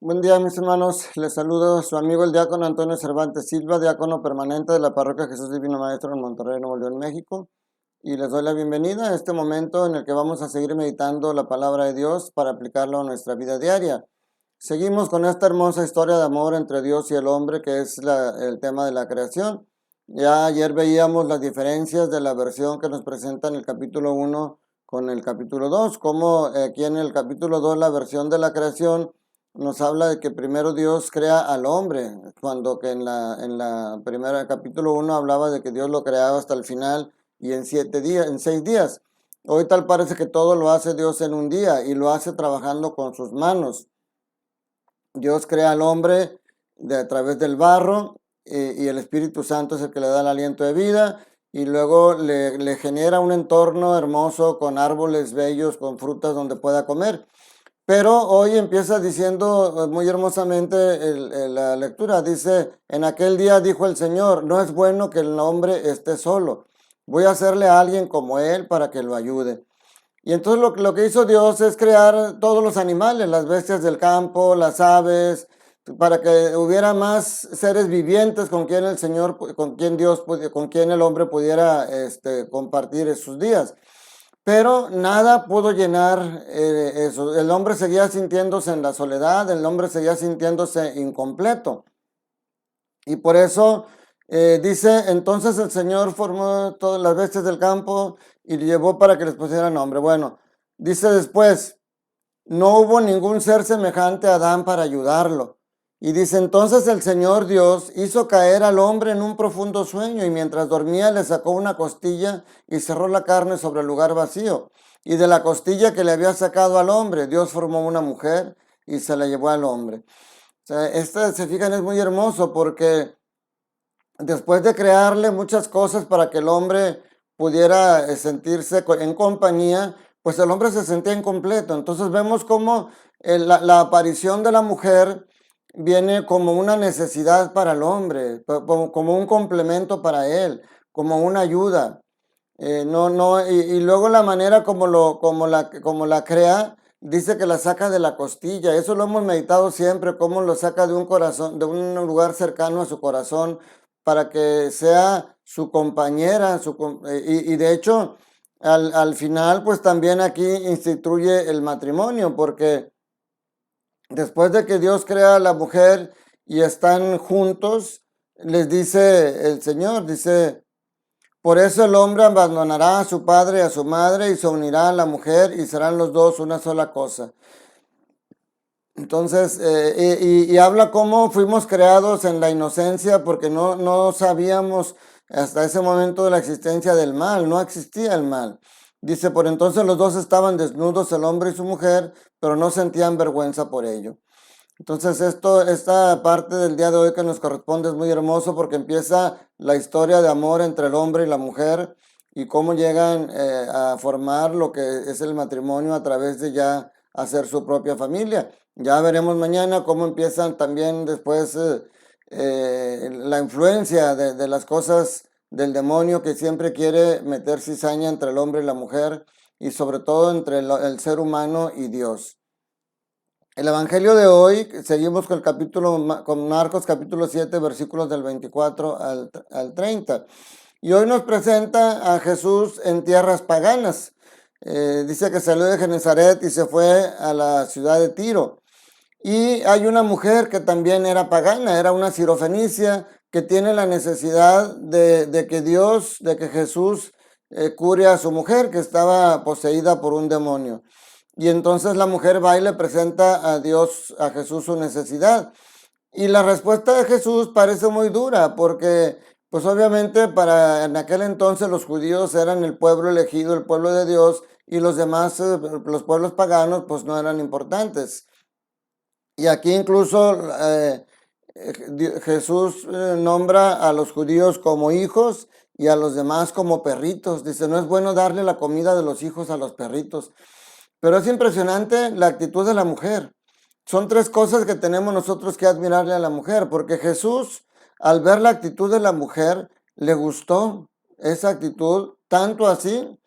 Buen día, mis hermanos. Les saludo su amigo el diácono Antonio Cervantes Silva, diácono permanente de la Parroquia Jesús Divino Maestro en Monterrey, Nuevo León, México. Y les doy la bienvenida a este momento en el que vamos a seguir meditando la palabra de Dios para aplicarlo a nuestra vida diaria. Seguimos con esta hermosa historia de amor entre Dios y el hombre, que es el tema de la creación. Ya ayer veíamos las diferencias de la versión que nos presenta en el capítulo 1 con el capítulo 2, como aquí en el capítulo 2 la versión de la creación nos habla de que primero Dios crea al hombre, cuando que en la primera capítulo 1 hablaba de que Dios lo creaba hasta el final y en 7 días, en 6 días. Hoy tal parece que todo lo hace Dios en un día y lo hace trabajando con sus manos. Dios crea al hombre a través del barro y el Espíritu Santo es el que le da el aliento de vida y luego le genera un entorno hermoso con árboles bellos, con frutas donde pueda comer. Pero hoy empieza diciendo muy hermosamente la lectura. Dice, en aquel día dijo el Señor, no es bueno que el hombre esté solo. Voy a hacerle a alguien como él para que lo ayude. Y entonces lo que hizo Dios es crear todos los animales, las bestias del campo, las aves, para que hubiera más seres vivientes con quien el Señor, con quien Dios, con quien el hombre pudiera compartir sus días. Pero nada pudo llenar eso. El hombre seguía sintiéndose en la soledad, el hombre seguía sintiéndose incompleto. Y por eso dice, entonces el Señor formó todas las bestias del campo y llevó para que les pusiera nombre. Bueno, dice después, no hubo ningún ser semejante a Adán para ayudarlo. Y dice, entonces el Señor Dios hizo caer al hombre en un profundo sueño y mientras dormía le sacó una costilla y cerró la carne sobre el lugar vacío. Y de la costilla que le había sacado al hombre, Dios formó una mujer y se la llevó al hombre. O sea, se fijan, es muy hermoso porque después de crearle muchas cosas para que el hombre pudiera sentirse en compañía, pues el hombre se sentía incompleto. Entonces vemos cómo la aparición de la mujer viene como una necesidad para el hombre, como un complemento para él, como una ayuda. Y luego la manera como la crea, dice que la saca de la costilla. Eso lo hemos meditado siempre, cómo lo saca de un corazón, de un lugar cercano a su corazón, para que sea su compañera, y de hecho, al final, pues también aquí instituye el matrimonio, porque después de que Dios crea a la mujer y están juntos, les dice el Señor, dice, por eso el hombre abandonará a su padre y a su madre y se unirá a la mujer y serán los dos una sola cosa. Entonces, y habla cómo fuimos creados en la inocencia porque no sabíamos hasta ese momento de la existencia del mal, no existía el mal. Dice, por entonces los dos estaban desnudos, el hombre y su mujer, pero no sentían vergüenza por ello. Entonces, esta parte del día de hoy que nos corresponde es muy hermoso porque empieza la historia de amor entre el hombre y la mujer y cómo llegan a formar lo que es el matrimonio a través de ya hacer su propia familia. Ya veremos mañana cómo empiezan también después la influencia de las cosas del demonio que siempre quiere meter cizaña entre el hombre y la mujer y sobre todo entre el ser humano y Dios. El Evangelio de hoy, seguimos con con Marcos capítulo 7, versículos del 24 al 30. Y hoy nos presenta a Jesús en tierras paganas. Dice que salió de Genezaret y se fue a la ciudad de Tiro. Y hay una mujer que también era pagana, era una sirofenicia, que tiene la necesidad de que Jesús cure a su mujer, que estaba poseída por un demonio. Y entonces la mujer va y le presenta a Dios, a Jesús, su necesidad. Y la respuesta de Jesús parece muy dura, porque pues obviamente en aquel entonces los judíos eran el pueblo elegido, el pueblo de Dios, y los demás, los pueblos paganos, pues no eran importantes. Y aquí incluso Jesús nombra a los judíos como hijos y a los demás como perritos. Dice, no es bueno darle la comida de los hijos a los perritos. Pero es impresionante la actitud de la mujer. Son tres cosas que tenemos nosotros que admirarle a la mujer, porque Jesús, al ver la actitud de la mujer, le gustó esa actitud, tanto así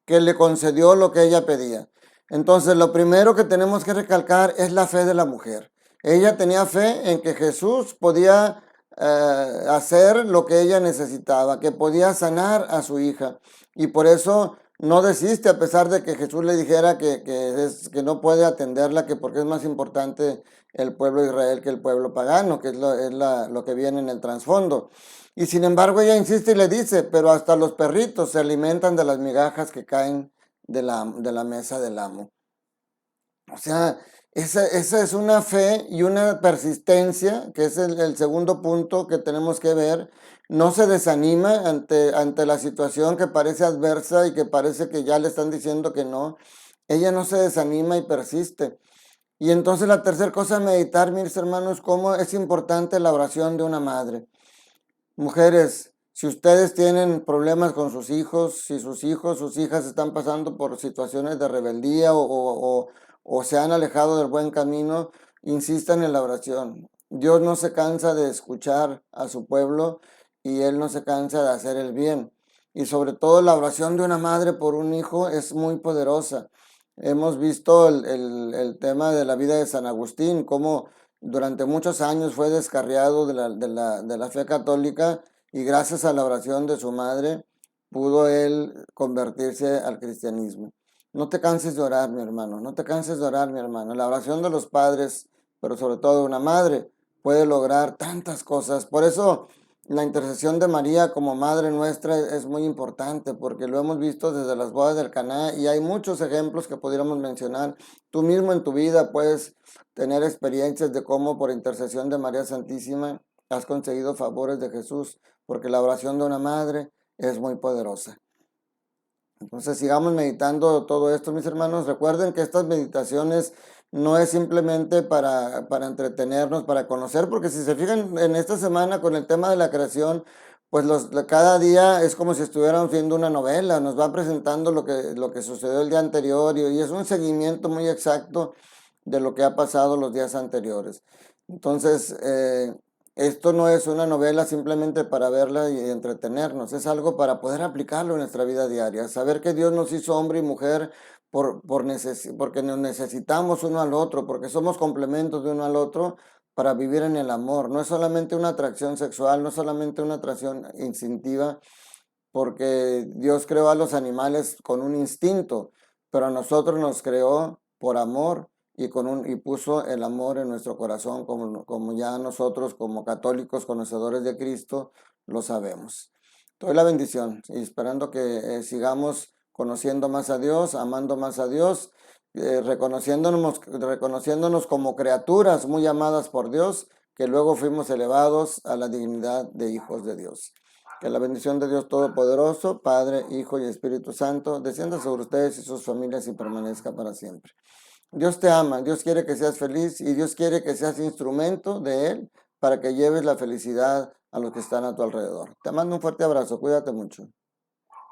que le concedió lo que ella pedía. Entonces, lo primero que tenemos que recalcar es la fe de la mujer. Ella tenía fe en que Jesús podía hacer lo que ella necesitaba, que podía sanar a su hija. Y por eso no desiste, a pesar de que Jesús le dijera que no puede atenderla, que porque es más importante el pueblo de Israel que el pueblo pagano, que lo que viene en el trasfondo. Y sin embargo ella insiste y le dice, pero hasta los perritos se alimentan de las migajas que caen de la mesa del amo. O sea, esa es una fe y una persistencia, que es el segundo punto que tenemos que ver. No se desanima ante la situación que parece adversa y que parece que ya le están diciendo que no. Ella no se desanima y persiste. Y entonces la tercera cosa a meditar, mis hermanos, cómo es importante la oración de una madre. Mujeres, si ustedes tienen problemas con sus hijos, si sus hijos, sus hijas están pasando por situaciones de rebeldía o se han alejado del buen camino, insistan en la oración. Dios no se cansa de escuchar a su pueblo y Él no se cansa de hacer el bien. Y sobre todo la oración de una madre por un hijo es muy poderosa. Hemos visto el tema de la vida de San Agustín, cómo durante muchos años fue descarriado de la fe católica y gracias a la oración de su madre pudo él convertirse al cristianismo. No te canses de orar, mi hermano, no te canses de orar, mi hermano. La oración de los padres, pero sobre todo de una madre, puede lograr tantas cosas. Por eso la intercesión de María como Madre nuestra es muy importante, porque lo hemos visto desde las bodas del Caná y hay muchos ejemplos que pudiéramos mencionar. Tú mismo en tu vida puedes tener experiencias de cómo por intercesión de María Santísima has conseguido favores de Jesús, porque la oración de una madre es muy poderosa. Entonces sigamos meditando todo esto, mis hermanos. Recuerden que estas meditaciones no es simplemente para entretenernos, para conocer, porque si se fijan en esta semana con el tema de la creación, pues cada día es como si estuviéramos viendo una novela, nos va presentando lo que sucedió el día anterior y es un seguimiento muy exacto de lo que ha pasado los días anteriores. Entonces, esto no es una novela simplemente para verla y entretenernos, es algo para poder aplicarlo en nuestra vida diaria, saber que Dios nos hizo hombre y mujer porque nos necesitamos uno al otro, porque somos complementos de uno al otro para vivir en el amor. No es solamente una atracción sexual, no es solamente una atracción instintiva, porque Dios creó a los animales con un instinto, pero a nosotros nos creó por amor y puso el amor en nuestro corazón, como ya nosotros como católicos conocedores de Cristo lo sabemos. Te doy la bendición y esperando que sigamos conociendo más a Dios, amando más a Dios, reconociéndonos como criaturas muy amadas por Dios, que luego fuimos elevados a la dignidad de hijos de Dios. Que la bendición de Dios Todopoderoso, Padre, Hijo y Espíritu Santo, descienda sobre ustedes y sus familias y permanezca para siempre. Dios te ama, Dios quiere que seas feliz y Dios quiere que seas instrumento de Él para que lleves la felicidad a los que están a tu alrededor. Te mando un fuerte abrazo, cuídate mucho.